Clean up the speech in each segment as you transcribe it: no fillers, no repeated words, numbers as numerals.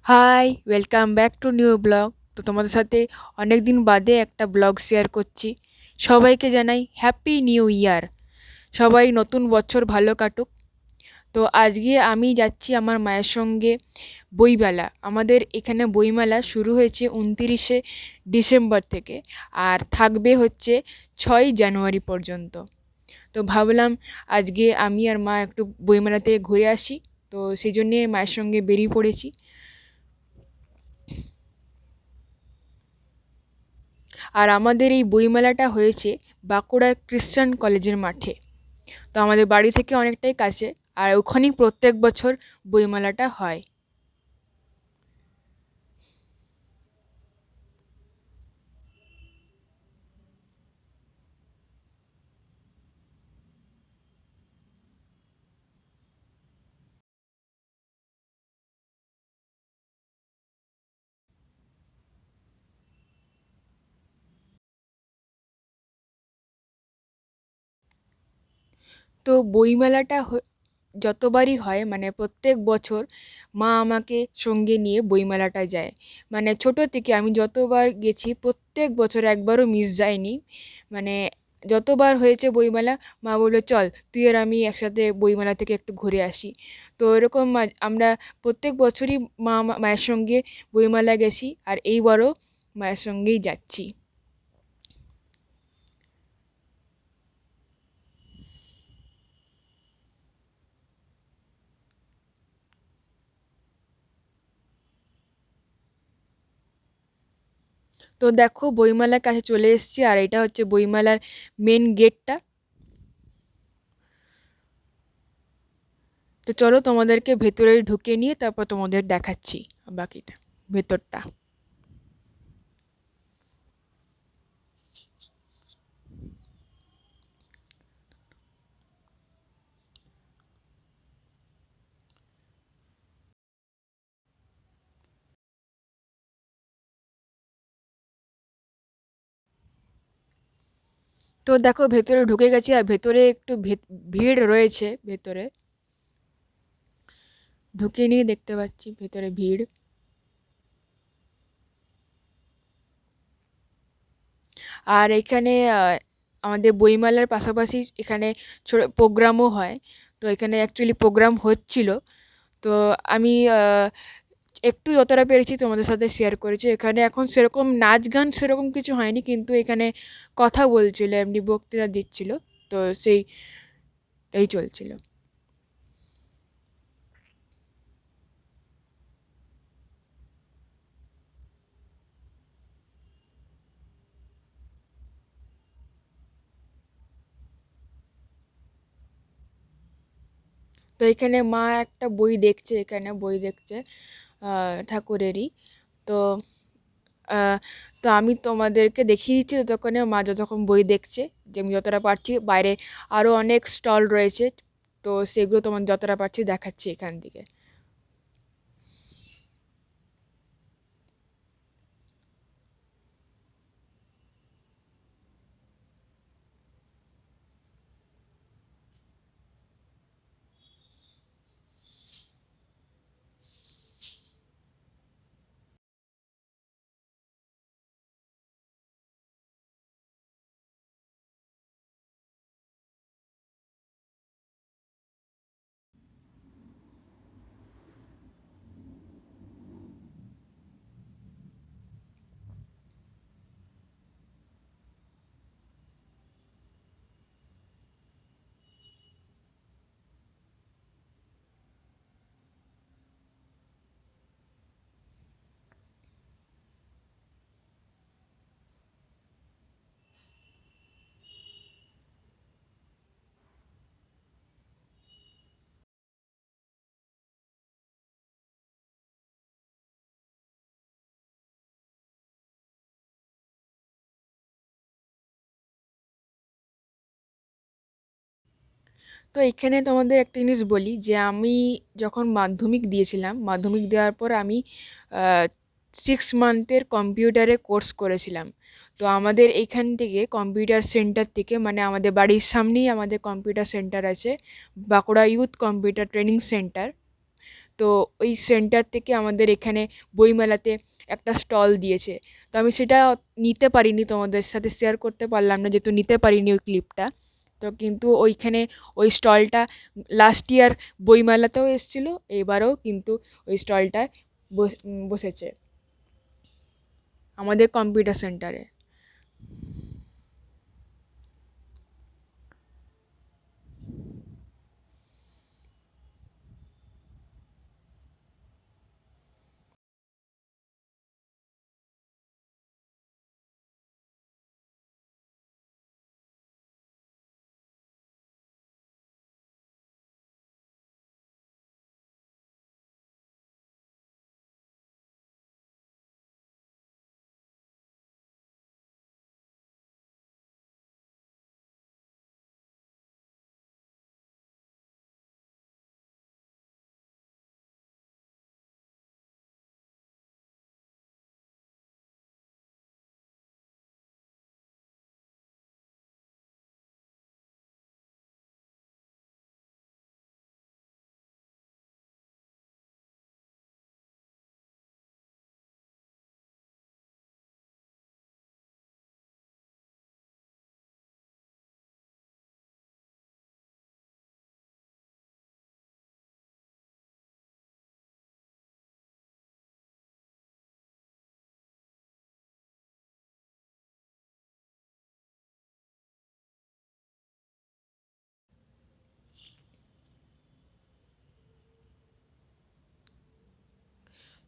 High, welcome back to new blog. তো তোমাদের সাথে অনেক দিন বাদে একটা ব্লগ শেয়ার করছি। সবাইকে জানাই হ্যাপি নিউ ইয়ার। সবাই নতুন বছর ভালো কাটুক। তো আজকে আমি যাচ্ছি আমার মায়ের সঙ্গে বইমেলা। আমাদের এখানে বইমেলা শুরু হয়েছে 29শে ডিসেম্বর থেকে, আর থাকবে হচ্ছে 6ই জানুয়ারি পর্যন্ত। তো ভাবলাম আজকে আমি আর মা একটু বইমেলা থেকে ঘুরে আসি। তো সেই জন্যে মায়ের সঙ্গে বেরিয়ে পড়েছি। আর আমাদের এই বইমেলাটা হয়েছে বাঁকুড়ার খ্রিস্টান কলেজের মাঠে। তো আমাদের বাড়ি থেকে অনেকটাই কাছে, আর ওখানেই প্রত্যেক বছর বইমেলাটা হয়। তো বইমেলাটা যতবারই হয়, মানে প্রত্যেক বছর মা আমাকে সঙ্গে নিয়ে বইমেলাটা যায়। মানে ছোট থেকে আমি যতবার গেছি প্রত্যেক বছর একবারও মিস যায়নি। মানে যতবার হয়েছে বইমেলা, মা বললো চল তুই আর আমি একসাথে বইমেলা থেকে একটু ঘুরে আসি। তো এরকম আমরা প্রত্যেক বছরই মায়ের সঙ্গে বইমেলা গেছি, আর এইবারও মায়ের সঙ্গেই যাচ্ছি। তো দেখো বইমেলার কাছে চলে এসেছি, আর এটা হচ্ছে বইমেলার মেন গেটটা। তো চলো তোমাদেরকে ভেতরে ঢুকে নিয়ে তারপর তোমাদের দেখাচ্ছি বাকিটা, ভেতরটা। তো দেখো ভেতরে ঢুকে গেছি, আর ভেতরে একটু ভিড় রয়েছে ভেতরে। ঢুকে নিয়ে দেখতে পাচ্ছি ভেতরে ভিড়। আর এখানে আমাদের বইমেলার পাশাপাশি এখানে ছোট প্রোগ্রামও হয়। তো এখানে অ্যাকচুয়ালি প্রোগ্রাম হচ্ছিল। তো আমি একটু যতটা পেরেছি তোমাদের সাথে শেয়ার করেছি। এখানে এখন সেরকম নাচ গান সেরকম কিছু হয়নি, কিন্তু এখানে কথা বলছিল, এমনি বক্তৃতা দিচ্ছিল। তো সেইটাই চলছিল। তো এখানে মা একটা বই দেখছে, এখানে বই দেখছে ঠাকুরেরই। তো আহ, তো আমি তোমাদেরকে দেখিয়ে দিচ্ছি ততক্ষণে মা যতক্ষণ বই দেখছে, যে আমি যতটা পারছি বাইরে আরও অনেক স্টল রয়েছে। তো সেগুলো তোমার যতটা পারছি দেখাচ্ছি এখান থেকে। তো এখানে তোমাদের একটা জিনিস বলি, যে আমি যখন মাধ্যমিক দিয়েছিলাম, মাধ্যমিক দেওয়ার পর আমি 6 মান্থের কম্পিউটারে কোর্স করেছিলাম। তো আমাদের এইখান থেকে কম্পিউটার সেন্টার থেকে, মানে আমাদের বাড়ির সামনেই আমাদের কম্পিউটার সেন্টার আছে, Bankura youth computer training centre. তো ওই সেন্টার থেকে আমাদের এখানে বইমেলাতে একটা স্টল দিয়েছে। তো আমি সেটা নিতে পারিনি, তোমাদের সাথে শেয়ার করতে পারলাম না যেহেতু নিতে পারিনি ওই ক্লিপটা। তো কিন্তু ওইখানে ওই স্টলটা লাস্ট ইয়ার বইমেলাতেও এসেছিলো, এবারেও কিন্তু ওই স্টলটায় বসেছে আমাদের কম্পিউটার সেন্টারে।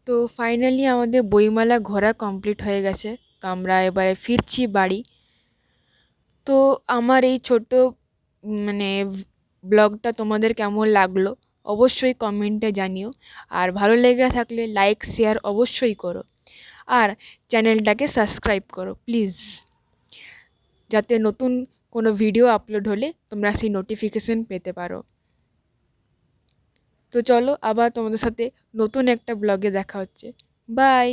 তো ফাইনালি আমাদের বইমেলা ঘোরা কমপ্লিট হয়ে গেছে। তো আমরা এবারে ফিরছি বাড়ি। তো আমার এই ছোট্ট মানে ব্লগটা তোমাদের কেমন লাগলো অবশ্যই কমেন্টে জানিও। আর ভালো লেগে থাকলে লাইক শেয়ার অবশ্যই করো। আর চ্যানেলটাকে সাবস্ক্রাইব করো প্লিজ, যাতে নতুন কোনো ভিডিও আপলোড হলে তোমরা সেই নোটিফিকেশন পেতে পারো। তো চলো আবার তোমাদের সাথে নতুন একটা ব্লগে দেখা হচ্ছে। বাই।